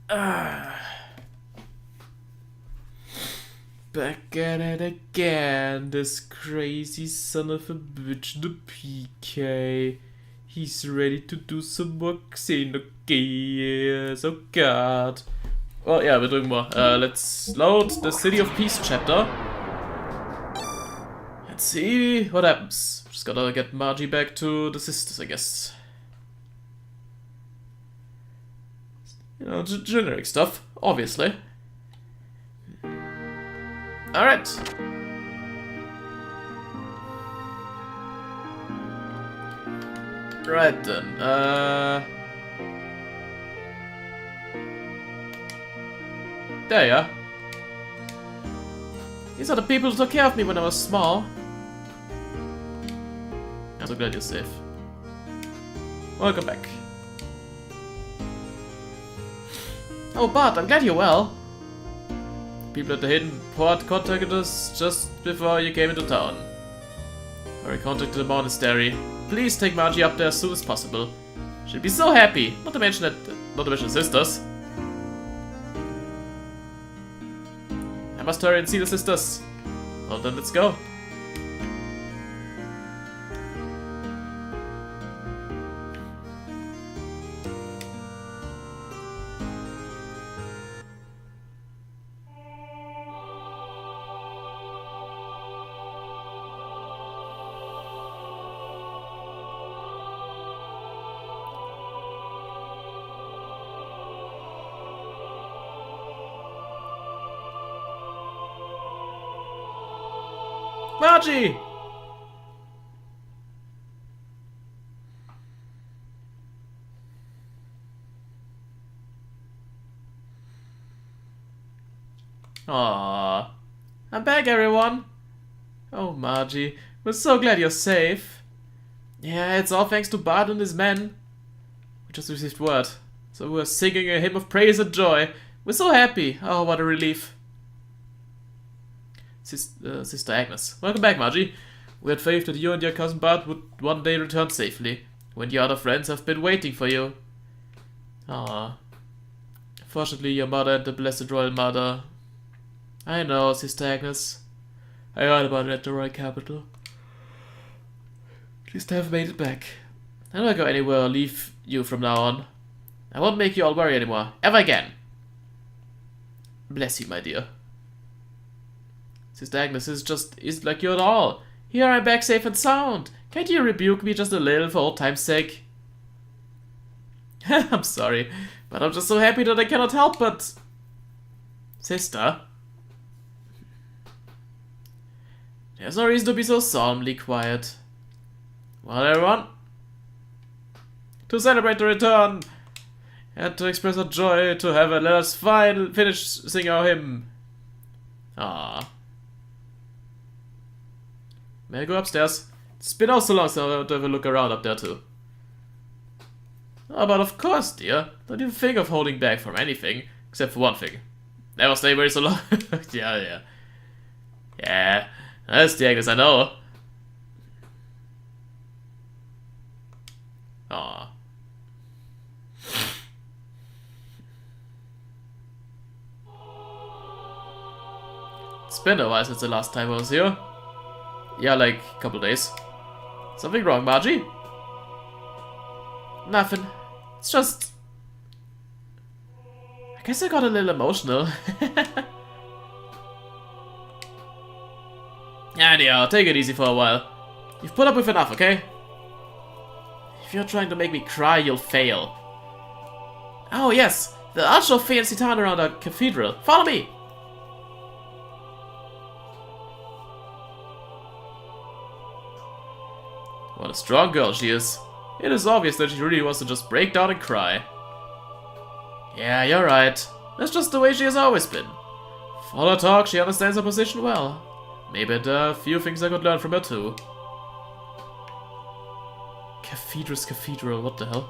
Back at it again, this crazy son of a bitch, the PK. He's ready to do some more Xenogears. Oh god. Well, yeah, we're doing more. Let's load the City of Peace chapter. Let's see what happens. Just gotta get Margie back to the sisters, I guess. You know, generic stuff, obviously. Alright. Right then, there you are. These are the people who took care of me when I was small. I'm so glad you're safe. Welcome back. Oh, Bart, I'm glad you're well. People at the hidden port contacted us just before you came into town. I contacted the monastery. Please take Margie up there as soon as possible. She'll be so happy. Not to mention sisters. I must hurry and see the sisters. Well then, let's go. Margie! Aww. I'm back, everyone. Oh, Margie. We're so glad you're safe. Yeah, it's all thanks to Bart and his men. We just received word. So we're singing a hymn of praise and joy. We're so happy. Oh, what a relief. Sister Agnes. Welcome back, Margie. We had faith that you and your cousin Bart would one day return safely, when your other friends have been waiting for you. Ah. Fortunately, your mother and the Blessed Royal Mother. I know, Sister Agnes. I heard about it at the Royal Capital. At least I have made it back. I don't go anywhere or leave you from now on. I won't make you all worry anymore, ever again. Bless you, my dear. Sister Agnes is like you at all. Here I'm back safe and sound. Can't you rebuke me just a little for old time's sake? I'm sorry, but I'm just so happy that I cannot help but... Sister? There's no reason to be so solemnly quiet. Well, everyone? To celebrate the return and to express our joy to have it, let us finish singing our hymn. Ah. May I go upstairs? It's been oh so long since I want to have a look around up there too. Oh, but of course, dear. Don't even think of holding back from anything. Except for one thing. Never stay away so long. Yeah. Yeah, that's the Agnes I know. Aww. It's been a while since the last time I was here. Yeah, like a couple days. Something wrong, Margie? Nothing. It's just... I guess I got a little emotional. Anyhow, take it easy for a while. You've put up with enough, okay? If you're trying to make me cry, you'll fail. Oh yes, the Archer of Fancy Town around our cathedral. Follow me! What a strong girl she is. It is obvious that she really wants to just break down and cry. Yeah, you're right. That's just the way she has always been. For all her talk, she understands her position well. Maybe there are a few things I could learn from her too. Cathedral's cathedral, what the hell?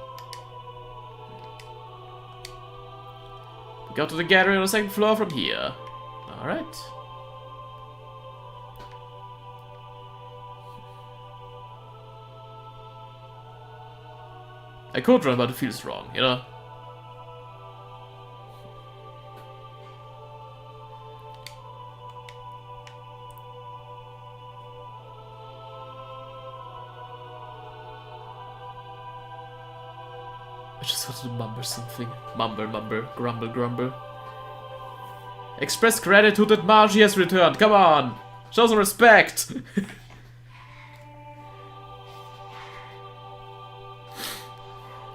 We go to the gallery on the second floor from here. Alright. I could run, but it feels wrong, you know? just wanted to mumble something. Mumble, mumble, grumble, grumble. Express gratitude that Margie has returned. Come on! Show some respect!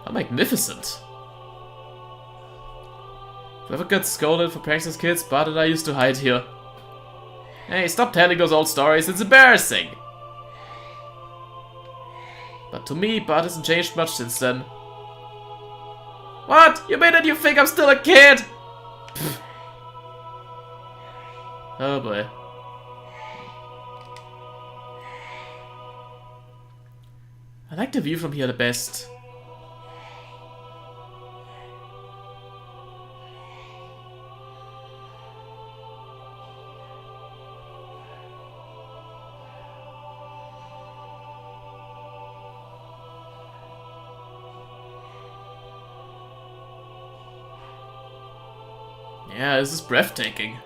How magnificent. Whoever gets scolded for pranks as kids, Bart and I used to hide here. Hey, stop telling those old stories, it's embarrassing! But to me, Bart hasn't changed much since then. What? You mean that you think I'm still a kid? Pfft. Oh boy. I like the view from here the best. Yeah, this is breathtaking.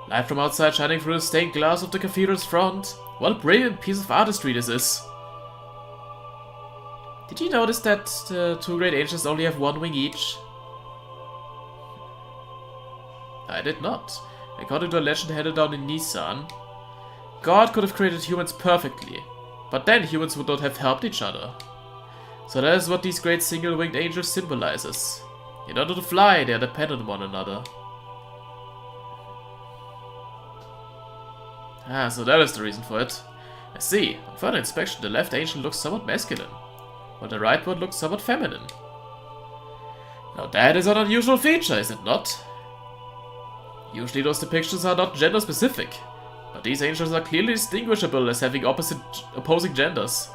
Light from outside shining through the stained glass of the cathedral's front. What a brilliant piece of artistry this is. Did you notice that the two great angels only have one wing each? I did not. According to a legend handed down in Nissan, God could have created humans perfectly, but then humans would not have helped each other. So that is what these great single-winged angels symbolizes. In order to fly, they are dependent on one another. Ah, so that is the reason for it. I see. On further inspection, the left angel looks somewhat masculine, while the right one looks somewhat feminine. Now that is an unusual feature, is it not? Usually those depictions are not gender-specific, but these angels are clearly distinguishable as having opposing genders.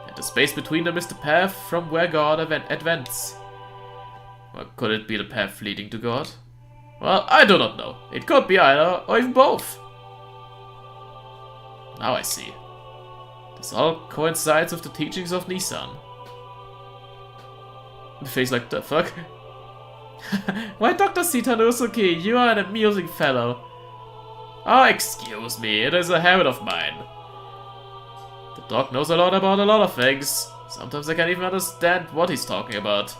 And the space between them is the path from where God advents. Or could it be the path leading to God? Well, I do not know. It could be either, or even both. Now I see. This all coincides with the teachings of Nissan. The face like, the fuck? Why, Dr. Sitanusuke, you are an amusing fellow. Oh, excuse me, it is a habit of mine. The dog knows a lot about a lot of things. Sometimes I can't even understand what he's talking about.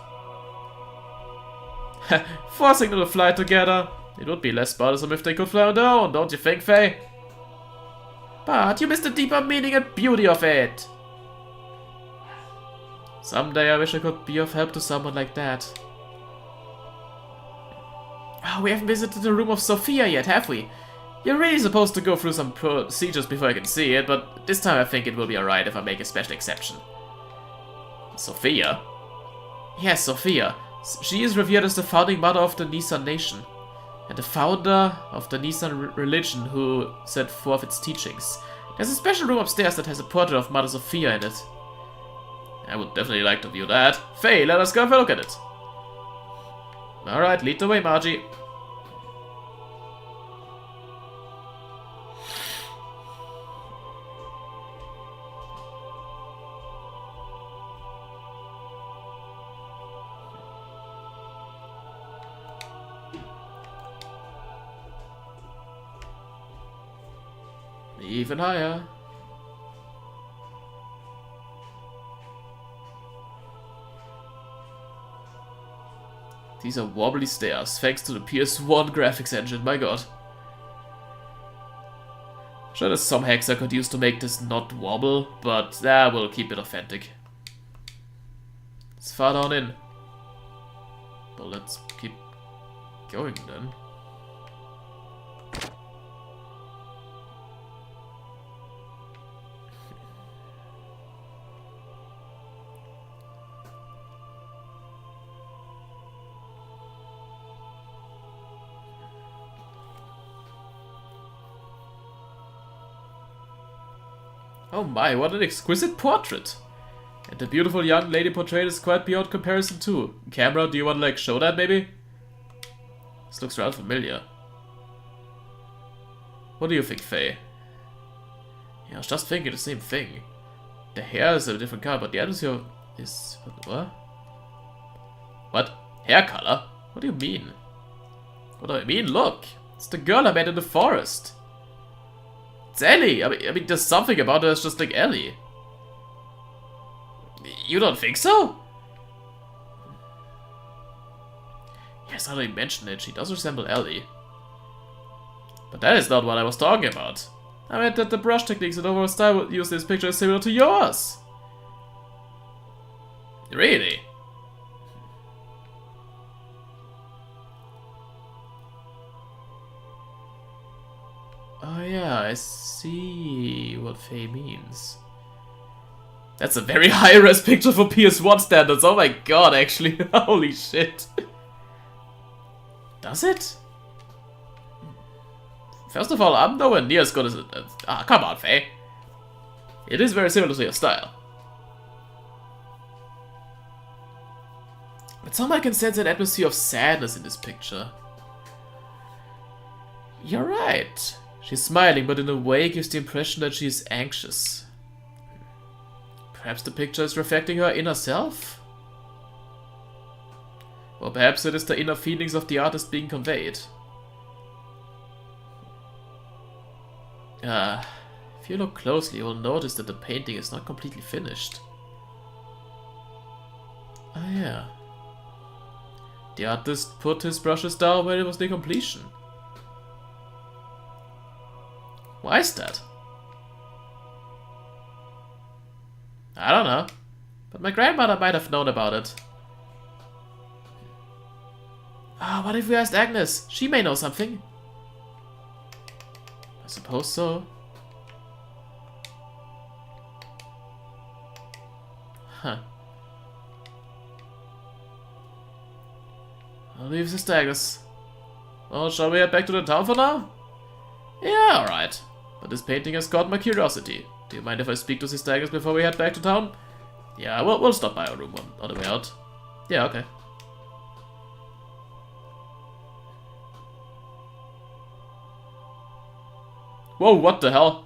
Forcing them to fly together. It would be less bothersome if they could fly on their own, don't you think, Faye? But you missed the deeper meaning and beauty of it. Someday I wish I could be of help to someone like that. Oh, we haven't visited the room of Sophia yet, have we? You're really supposed to go through some procedures before I can see it, but this time I think it will be alright if I make a special exception. Sophia? Yes, Sophia. She is revered as the founding mother of the Nissan nation, and the founder of the Nissan religion who set forth its teachings. There's a special room upstairs that has a portrait of Mother Sophia in it. I would definitely like to view that. Faye, let us go have a look at it. Alright, lead the way, Margie. Even higher. These are wobbly stairs, thanks to the PS1 graphics engine, my god. Sure, there's some hacks I could use to make this not wobble, but we'll keep it authentic. It's far down in. But let's keep going then. Oh my, what an exquisite portrait! And the beautiful young lady portrayed is quite beyond comparison too. Camera, do you want to like show that maybe? This looks rather familiar. What do you think, Faye? Yeah, I was just thinking the same thing. The hair is a different color, but the atmosphere is... what? What? Hair color? What do you mean? What do I mean? Look! It's the girl I met in the forest! It's Ellie! I mean, there's something about her that's just like Ellie. You don't think so? Yes, now that you mention it, she does resemble Ellie. But that is not what I was talking about. I meant that the brush techniques and overall style used in this picture is similar to yours. Really? Oh yeah, I see what Faye means. That's a very high-res picture for PS1 standards. Oh my god, actually. Holy shit. Does it? First of all, I'm nowhere near as good as it. Come on, Faye. It is very similar to your style. But somehow I can sense an atmosphere of sadness in this picture. You're right. She's smiling, but in a way gives the impression that she is anxious. Perhaps the picture is reflecting her inner self? Or perhaps it is the inner feelings of the artist being conveyed. If you look closely, you will notice that the painting is not completely finished. Oh yeah. The artist put his brushes down when it was near completion. Why is that? I don't know. But my grandmother might have known about it. What if we asked Agnes? She may know something. I suppose so. Huh. I'll leave Sister Agnes. Well, shall we head back to the town for now? Yeah, alright. But this painting has caught my curiosity. Do you mind if I speak to Sister Agnes before we head back to town? Yeah, we'll stop by our room on the way out. Yeah, okay. Whoa, what the hell?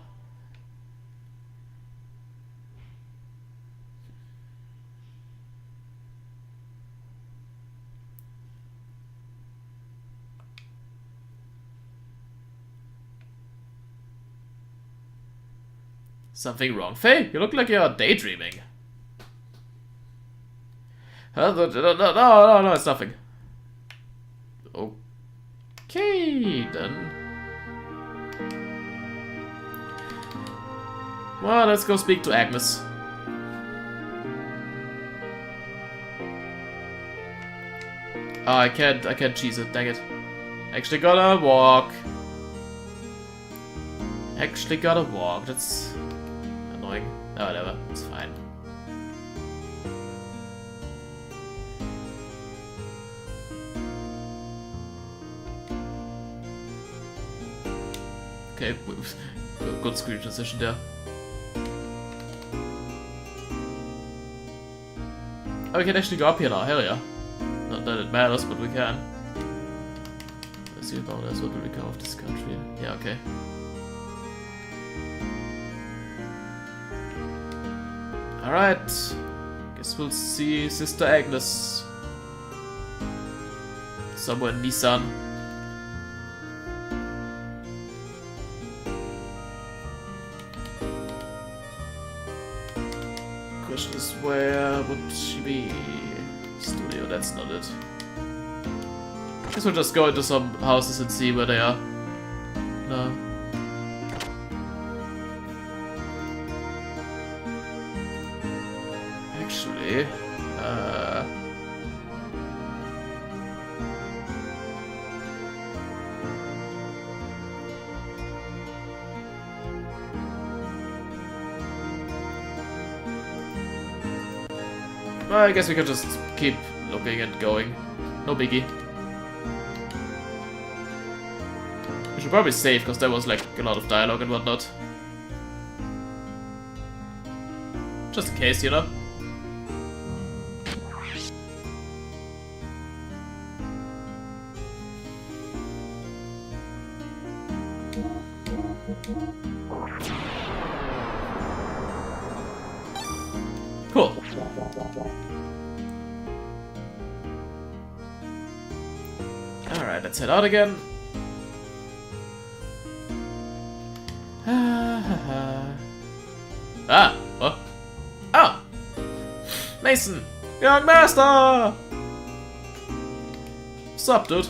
Something wrong, Faye? You look like you're daydreaming. No, it's nothing. Okay, then. Well, let's go speak to Agnes. Oh, I can't cheese it, dang it. Actually gotta walk. That's annoying. Oh, whatever, it's fine. Okay, good screen transition there. Oh, we can actually go up here now, hell yeah. Not that it matters, but we can. Let's see about us, what will become of this country. Yeah, okay. Alright. Guess we'll see Sister Agnes. Somewhere in Nissan. Question is, where would she be? Studio, that's not it. Guess we'll just go into some houses and see where they are. No. Actually, well, I guess we could just keep looking and going. No biggie. We should probably save, because there was like a lot of dialogue and whatnot. Just in case, you know? Cool. Alright, let's head out again. Ah, oh. Oh! Mason! Young Master! What's up, dude?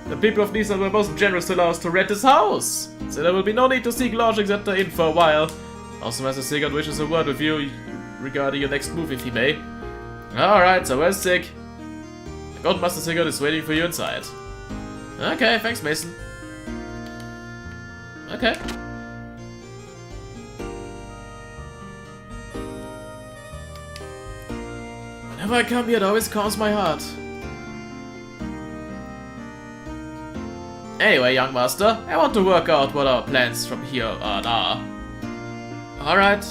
The people of Nissan were most generous to allow us to rent this house, so there will be no need to seek lodgings at the inn for a while. Also, Master Sigurd wishes a word with you regarding your next move, if he may. Alright, so where's Sig? The God Master Sigurd is waiting for you inside. Okay, thanks, Mason. Okay. Whenever I come here, it always calms my heart. Anyway, young master, I want to work out what our plans from here on are. Alright.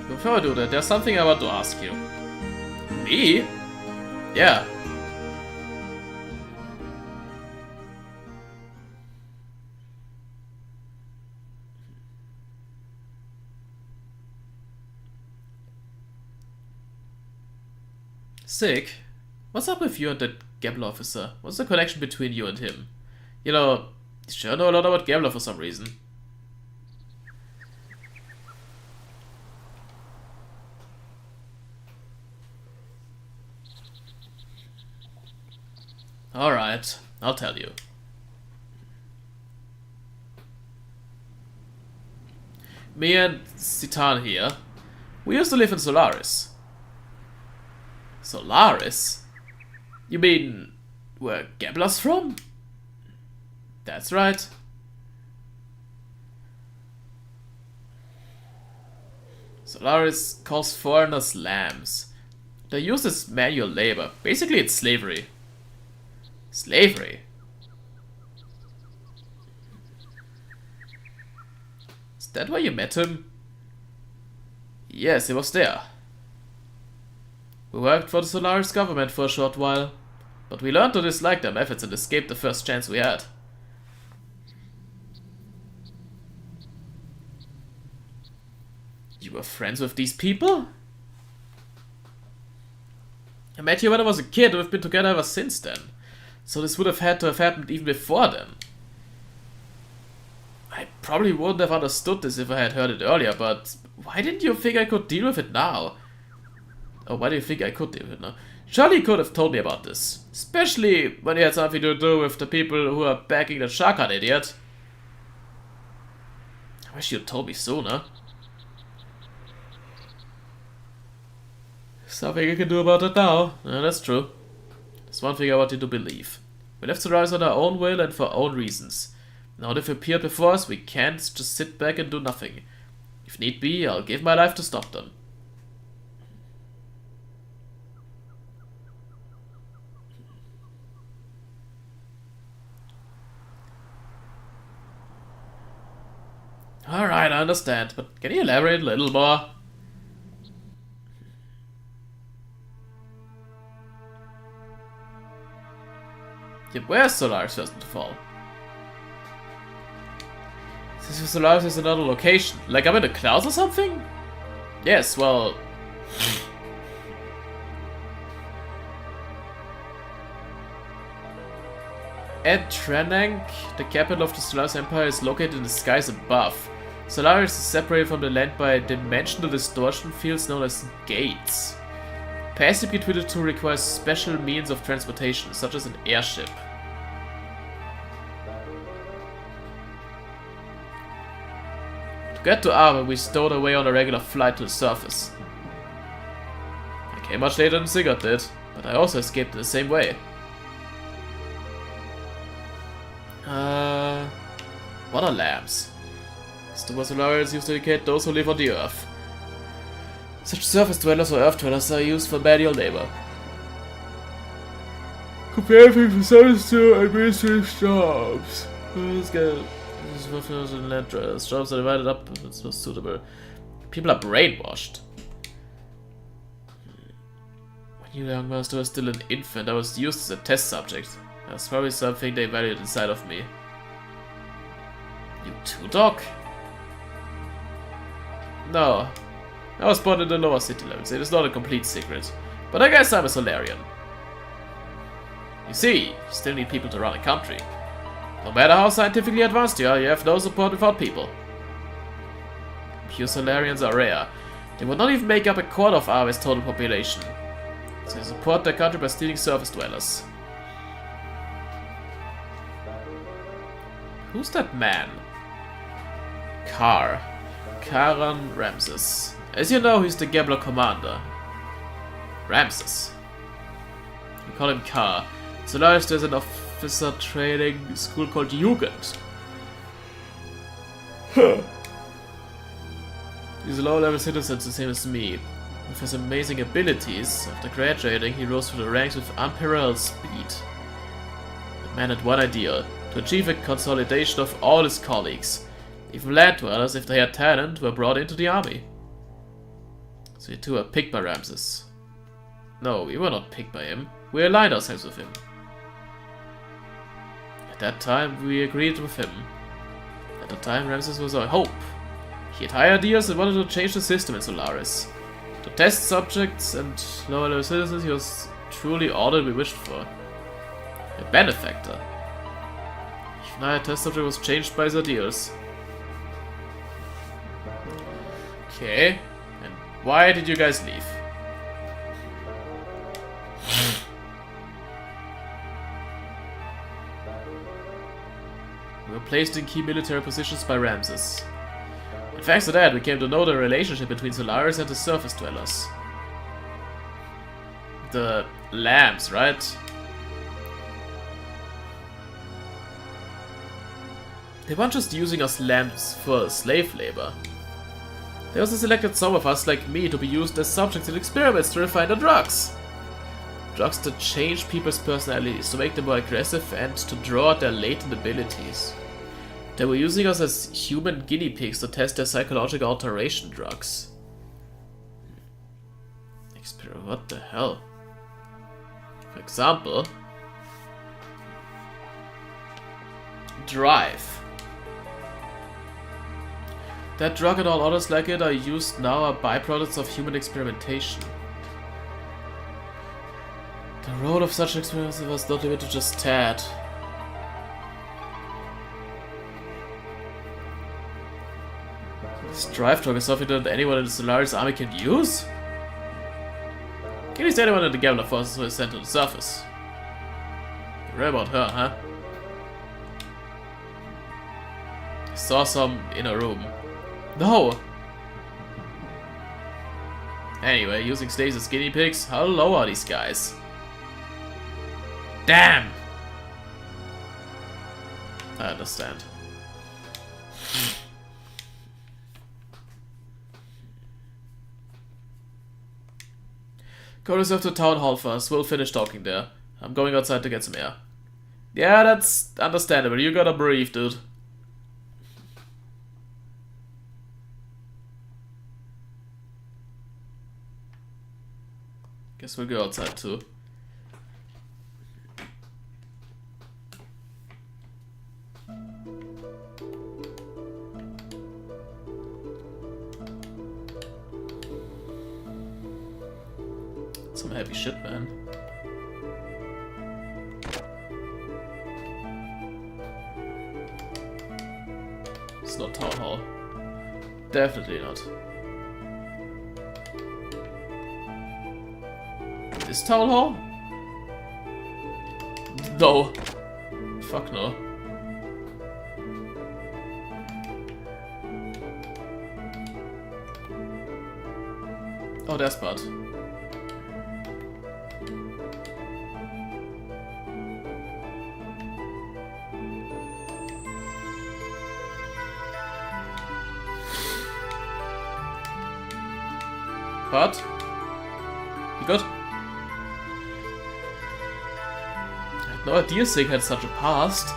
Before I do that, there's something I want to ask you. Me? Yeah. Sick. What's up with you and that gambler officer? What's the connection between you and him? You know, you sure know a lot about gambler for some reason. Alright, I'll tell you. Me and Citan here, we used to live in Solaris. Solaris? You mean where Gambler's from? That's right. Solaris calls foreigners lambs. They use as manual labor. Basically, it's slavery. Slavery? Is that where you met him? Yes, he was there. We worked for the Solaris government for a short while, but we learned to dislike their methods and escaped the first chance we had. You were friends with these people? I met you when I was a kid, we've been together ever since then. So this would have had to have happened even before then. I probably wouldn't have understood this if I had heard it earlier, but why didn't you think I could deal with it now? Or why do you think I could deal with it now? Surely you could have told me about this. Especially when you had something to do with the people who are backing the Shakan idiot. I wish you'd told me sooner. Something you can do about it now. Yeah, that's true. There's one thing I want you to believe. We left Solaris on our own will and for our own reasons. Now they've appeared before us, we can't just sit back and do nothing. If need be, I'll give my life to stop them. Alright, I understand, but can you elaborate a little more? Yeah, where's Solaris first of all? Since Solaris is another location, like I'm in the clouds or something? Yes, well... At Tranank, the capital of the Solaris Empire is located in the skies above. Solaris is separated from the land by dimensional distortion fields known as gates. Passing between the two requires special means of transportation, such as an airship. To get to Arma, we stowed away on a regular flight to the surface. I came much later than Sigurd did, but I also escaped in the same way. What are lambs? Solaris used to indicate those who live on the earth. Such surface dwellers or earth dwellers are used for manual labor. Comparing facilities to administrative jobs. This is and land dwellers. Jobs are divided up if it's not suitable. People are brainwashed. When you young master was still an infant, I was used as a test subject. That's probably something they valued inside of me. You too, Doc? No. I was born in the lower city levels. It is not a complete secret. But I guess I'm a Solarian. You see, you still need people to run a country. No matter how scientifically advanced you are, you have no support without people. Pure Solarians are rare. They would not even make up a quarter of Arwe's total population. So they support their country by stealing surface dwellers. Who's that man? Karan Ramses. As you know, he's the Gabler commander. Ramses. We call him Kar. So now there's an officer training school called Jugend. He's a low-level citizen, the same as me. With his amazing abilities, after graduating, he rose through the ranks with unparalleled speed. The man had one idea: to achieve a consolidation of all his colleagues. Even land dwellers, if they had talent, were brought into the army. So you two were picked by Ramses. No, we were not picked by him. We aligned ourselves with him. At that time, we agreed with him. At the time, Ramses was our hope. He had high ideas and wanted to change the system in Solaris. To test subjects and lower-level citizens, he was truly all that we wished for. A benefactor. If now a test subject was changed by his ideas. Okay, and why did you guys leave? We were placed in key military positions by Ramses. And thanks to that, we came to know the relationship between Solaris and the surface dwellers. The lambs, right? They weren't just using us lambs for slave labor. They also selected some of us, like me, to be used as subjects in experiments to refine the drugs. Drugs that change people's personalities, to make them more aggressive and to draw out their latent abilities. They were using us as human guinea pigs to test their psychological alteration drugs. What the hell? For example, drive. That drug and all others like it are used now are byproducts of human experimentation. The road of such experiments was not limited to just that. This drive drug is something that anyone in the Solaris army can use? Can you say anyone in the Gambler forces who is sent to the surface? You read about her, huh? I saw some in a room. No! Anyway, using slaves as guinea pigs, how low are these guys? Damn! I understand. Go yourself to town hall first, we'll finish talking there. I'm going outside to get some air. Yeah, that's understandable, you gotta breathe, dude. Guess we'll go outside too. Some heavy shit, man. It's not town hall. Definitely not. Is town hall? No. Fuck no. Oh, there's Bud. Bud? You good? I had no idea Sig had such a past.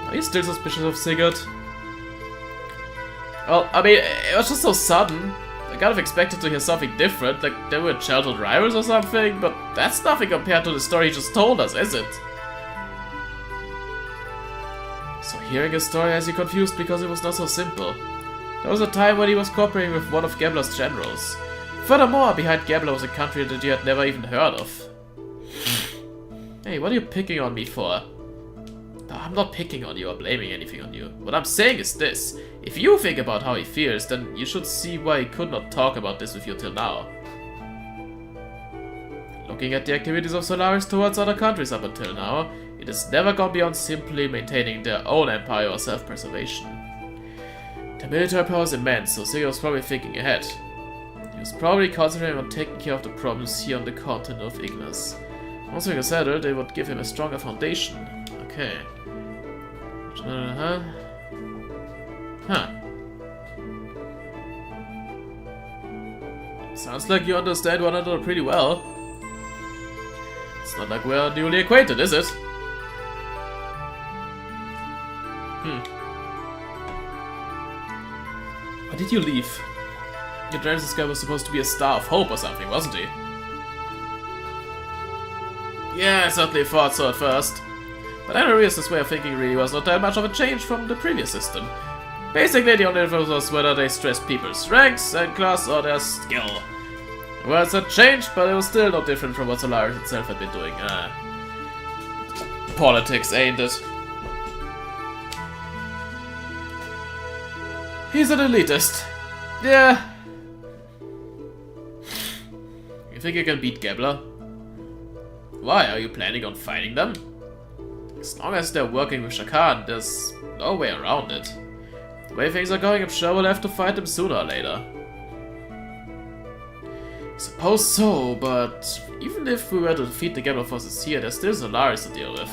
Are you still suspicious of Sigurd? Well, I mean, it was just so sudden. I kind of expected to hear something different, like they were childhood rivals or something, but that's nothing compared to the story he just told us, is it? So hearing his story has you confused because it was not so simple. There was a time when he was cooperating with one of Gabler's generals. Furthermore, behind Gabler was a country that you had never even heard of. Hey, what are you picking on me for? I'm not picking on you or blaming anything on you. What I'm saying is this. If you think about how he feels, then you should see why he could not talk about this with you till now. Looking at the activities of Solaris towards other countries up until now, it has never gone beyond simply maintaining their own empire or self-preservation. The military power is immense, so Sega was probably thinking ahead. He was probably concentrating on taking care of the problems here on the continent of Ignis. Once they were settled, they would give him a stronger foundation. Okay. Sounds like you understand one another pretty well. It's not like we're newly acquainted, is it? Why did you leave? Your Genesis guy was supposed to be a star of hope or something, wasn't he? Yeah, I certainly thought so at first. But I realized this way of thinking really was not that much of a change from the previous system. Basically, the only difference was whether they stressed people's ranks and class or their skill. The words had changed, but it was still not different from what Solaris itself had been doing. Politics, ain't it? He's an elitist. Yeah. You think you can beat Gebler? Why? Are you planning on fighting them? As long as they're working with Shakan, there's no way around it. The way things are going, I'm sure we'll have to fight them sooner or later. Suppose so, but even if we were to defeat the Gebler forces here, there's still Solaris to deal with.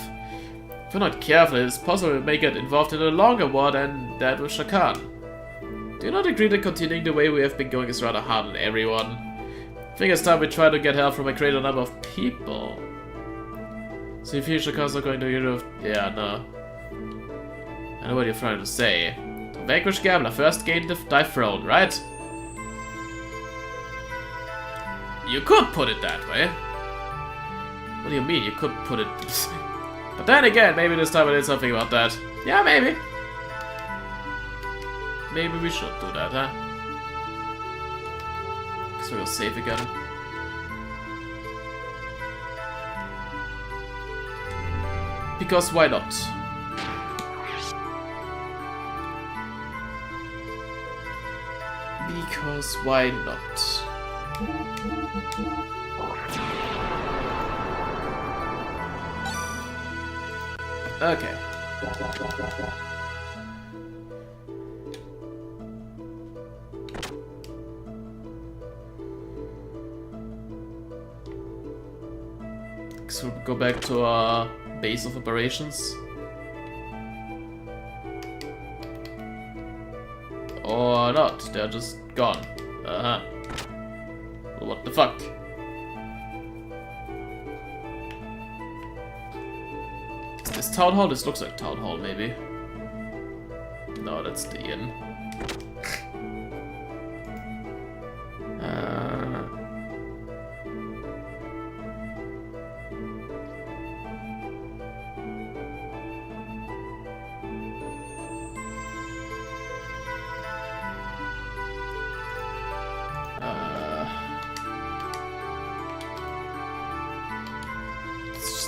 If we're not careful, it's possible we may get involved in a longer war than that with Shakan. Do you not agree that continuing the way we have been going is rather hard on everyone? I think it's time we try to get help from a greater number of people. So if Shakan's not going to Europe, yeah, no. I know what you're trying to say. To vanquish Gambler, first gain thy throne, right? You could put it that way. What do you mean, you could put it... But then again, maybe this time I did something about that. Yeah, maybe. Maybe we should do that, huh? So we'll save again. Because why not? Because why not? Okay. So we'll go back to our base of operations. Or not, they're just gone. Well, what the fuck? Is this town hall? This looks like town hall, maybe. No, that's the inn.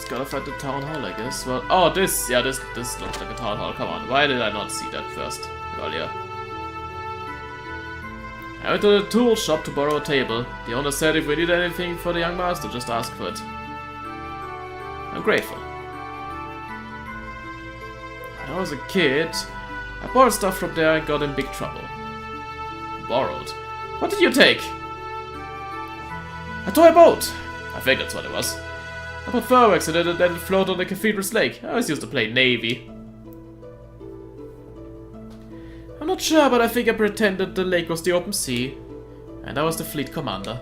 Gotta find the town hall, I guess. Well, oh, this looks like a town hall. Come on, why did I not see that first earlier? I went to the tool shop to borrow a table. The owner said if we need anything for the young master, just ask for it. I'm grateful. When I was a kid, I borrowed stuff from there and got in big trouble. Borrowed? What did you take? A toy boat! I think that's what it was. I put fireworks in it and let it float on the cathedral's lake. I always used to play Navy. I'm not sure, but I think I pretended the lake was the open sea. And I was the fleet commander.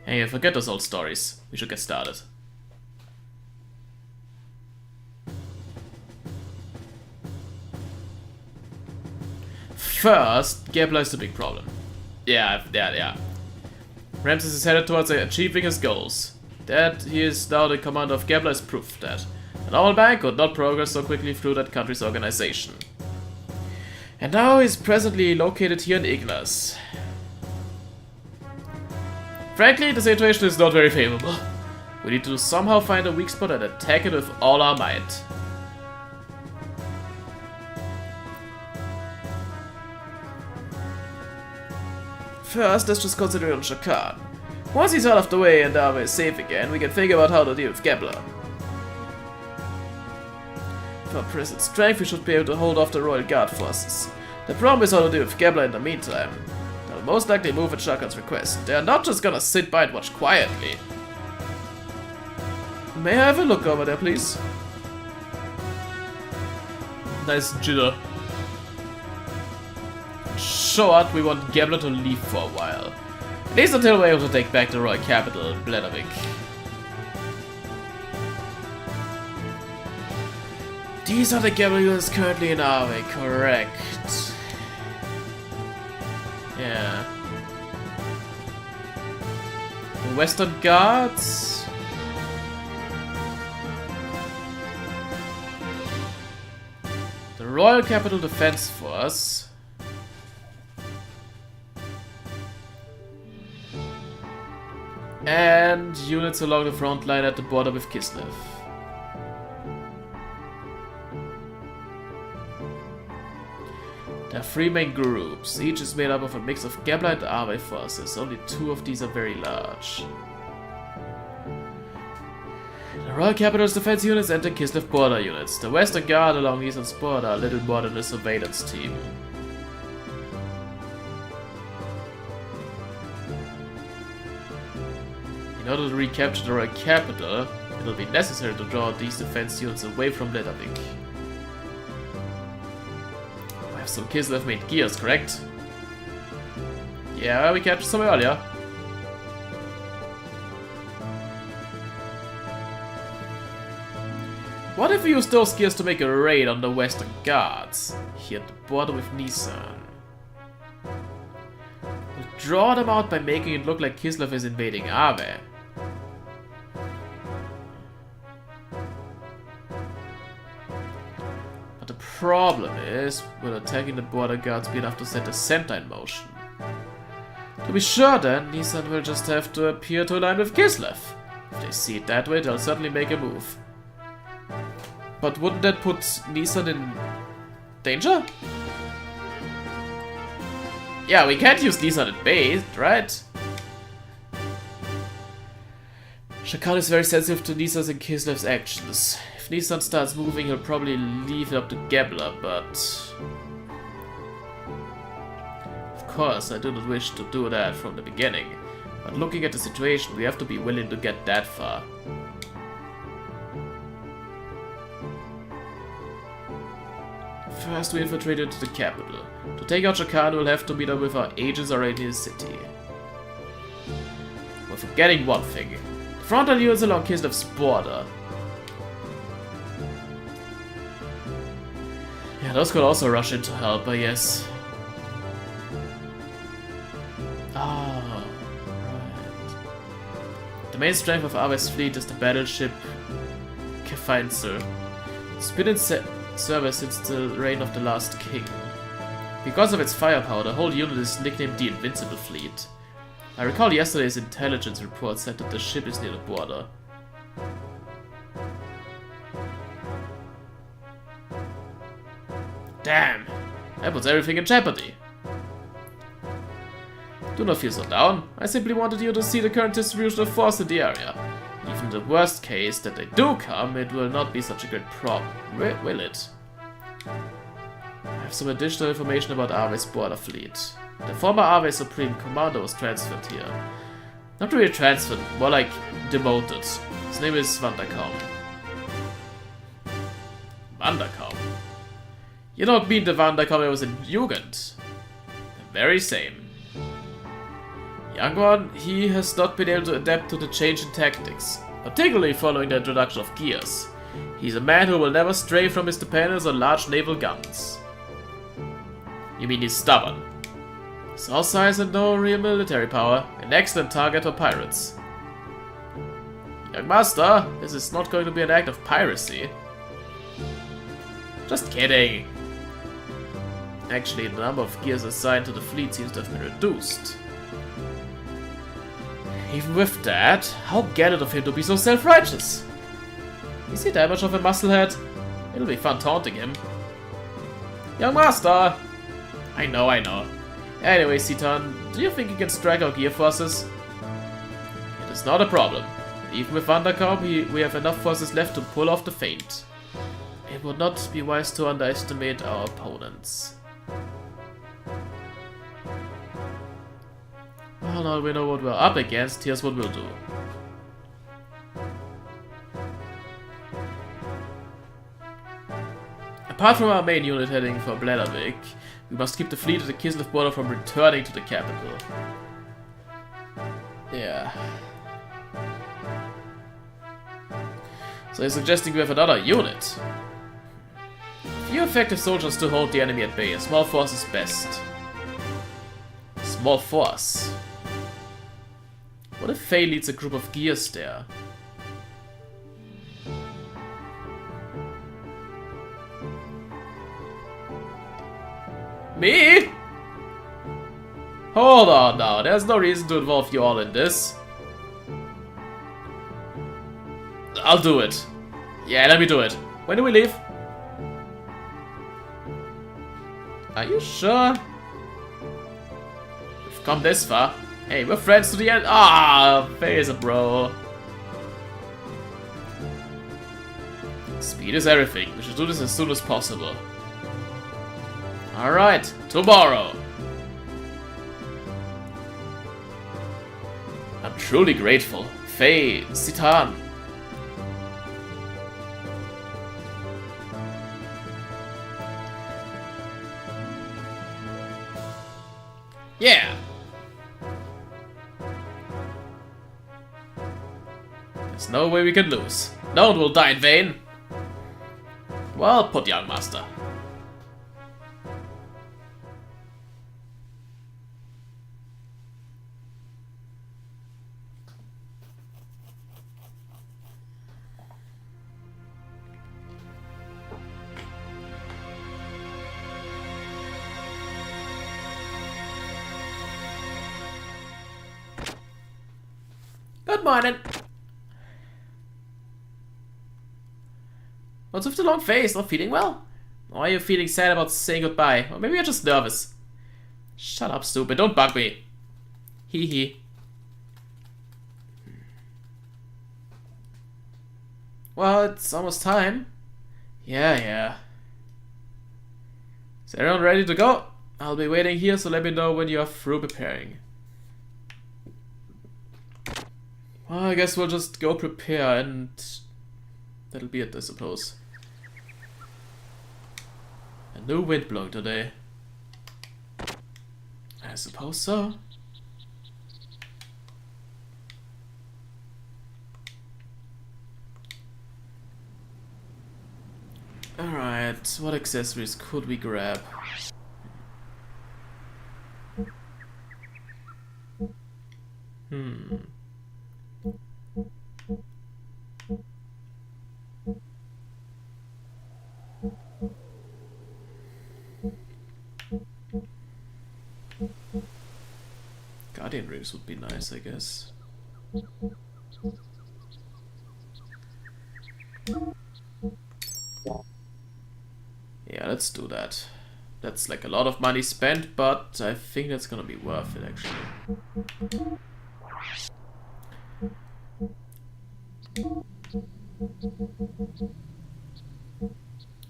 Hey, forget those old stories. We should get started. First, Gebler is the big problem. Yeah. Ramses is headed towards achieving his goals. That he is now the commander of Gebler is proof that a normal bank could not progress so quickly through that country's organization. And now he's presently located here in Ignis. Frankly, the situation is not very favorable. We need to somehow find a weak spot and attack it with all our might. First, let's just concentrate on Shakan. Once he's out of the way and Ave is safe again, we can think about how to deal with Gabler. For present strength, we should be able to hold off the Royal Guard forces. The problem is how to deal with Gabler in the meantime. They'll most likely move at Shakan's request. They're not just gonna sit by and watch quietly. May I have a look over there, please? Nice jitter. Short, we want Gabler to leave for a while. At least until we're able to take back the royal capital, Bledavik. These are the Gabler units currently in Arve, correct. Yeah. The Western Guards. The Royal Capital Defense Force. And units along the front line at the border with Kislev. There are 3 main groups. Each is made up of a mix of Gabler and Arve forces. Only 2 of these are very large. The Royal Capital's defense units and the Kislev border units. The Western Guard along Nissan's border are little more than a surveillance team. In order to recapture the Royal Capital, it will be necessary to draw these defense units away from Bledavik. We have some Kislev made gears, correct? Yeah, we captured some earlier. What if we use those gears to make a raid on the Western Guards, here at the border with Nissan? We'll draw them out by making it look like Kislev is invading Arve. But the problem is, will attacking the border guards be enough to set the center in motion? To be sure then, Nissan will just have to appear to align with Kislev. If they see it that way, they'll certainly make a move. But wouldn't that put Nissan in danger? Yeah, we can't use Nissan in bait, right? Shakan is very sensitive to Nissan's and Kislev's actions. If Nissan starts moving, he'll probably leave it up to Gabler, but... Of course, I do not wish to do that from the beginning. But looking at the situation, we have to be willing to get that far. First, we infiltrate into the capital. To take out Shakan, we'll have to meet up with our agents already in the city. We're forgetting one thing. The frontline units along Kislev's border. Yeah, those could also rush in to help, I guess. Ah, right. The main strength of Ave's fleet is the battleship Kefeinzer. It's been in service since the reign of the last king. Because of its firepower, the whole unit is nicknamed the Invincible Fleet. I recall yesterday's intelligence report said that the ship is near the border. Damn! That puts everything in jeopardy. Do not feel so down. I simply wanted you to see the current distribution of force in the area. Even in the worst case that they do come, it will not be such a great problem, will it? I have some additional information about Ave's border fleet. The former Ave Supreme Commander was transferred here. Not really transferred, more like demoted. His name is Vanderkaum. Vanderkaum? You don't mean the Vanderkaum I was in Jugend? The very same. Young one, he has not been able to adapt to the change in tactics, particularly following the introduction of gears. He's a man who will never stray from his dependence on large naval guns. You mean he's stubborn? Small size and no real military power, an excellent target for pirates. Young master, this is not going to be an act of piracy. Just kidding. Actually, the number of gears assigned to the fleet seems to have been reduced. Even with that, how gallant of him to be so self-righteous. Is he that much of a musclehead? It'll be fun taunting him. Young master! I know. Anyway, Citan, do you think you can strike our gear forces? It is not a problem. Even with Vanderkamp, we have enough forces left to pull off the feint. It would not be wise to underestimate our opponents. Well, now we know what we're up against, here's what we'll do. Apart from our main unit heading for Bladdervik, we must keep the fleet of the Kislev border from returning to the capital. Yeah. So you're suggesting we have another unit? Few effective soldiers to hold the enemy at bay. A small force is best. Small force? What if Faye leads a group of gears there? Me? Hold on now, there's no reason to involve you all in this. I'll do it. Yeah, let me do it. When do we leave? Are you sure? We've come this far. Hey, we're friends to the end. Ah, Faye is a bro. Speed is everything. We should do this as soon as possible. Alright, tomorrow. I'm truly grateful. Faye, Citan. Yeah. There's no way we can lose. No one will die in vain. Well put, young master. Good morning. What's with the long face? Not feeling well? Or are you feeling sad about saying goodbye? Or maybe you're just nervous. Shut up, stupid. Don't bug me. Hee hee. Well, it's almost time. Yeah. Is everyone ready to go? I'll be waiting here, so let me know when you're through preparing. Well, I guess we'll just go prepare and that'll be it, I suppose. A new wind blowing today. I suppose so. Alright, what accessories could we grab? Guardian rings would be nice, I guess. Yeah, let's do that. That's like a lot of money spent, but I think that's gonna be worth it actually.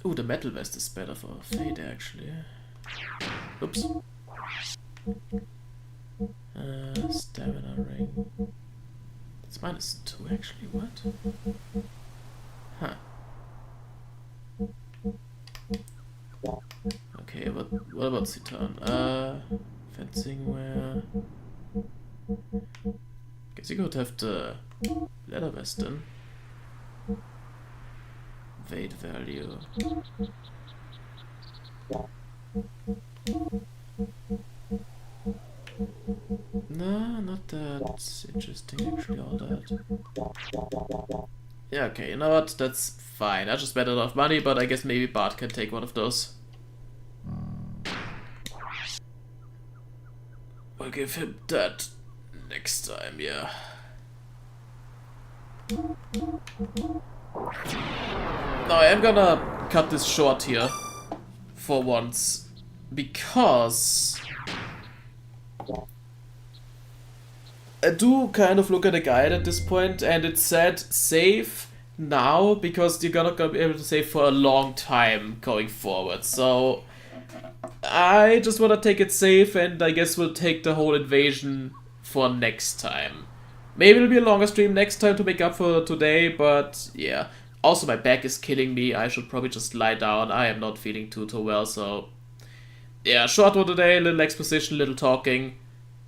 Ooh, the metal vest is better for Fade actually. Oops. Stamina ring. It's -2 actually, what? Huh. Okay, but what about Citan? Fencing wear. Guess you could have the leather vest then. Weight value. No, not that interesting actually, all that. Yeah, okay, you know what, that's fine. I just spent a lot of money, but I guess maybe Bart can take one of those. We'll give him that Next time, yeah. Now I am gonna cut this short here. For once. Because I do kind of look at a guide at this point, and it said save now because you're not gonna be able to save for a long time going forward. So I just wanna take it safe, and I guess we'll take the whole invasion for next time. Maybe it'll be a longer stream next time to make up for today, but yeah. Also, my back is killing me. I should probably just lie down. I am not feeling too well, so yeah, short one today, little exposition, little talking.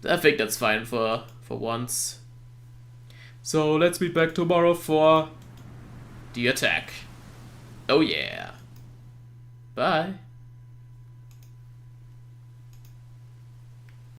I think that's fine for once. So let's meet back tomorrow for the attack. Oh yeah. Bye.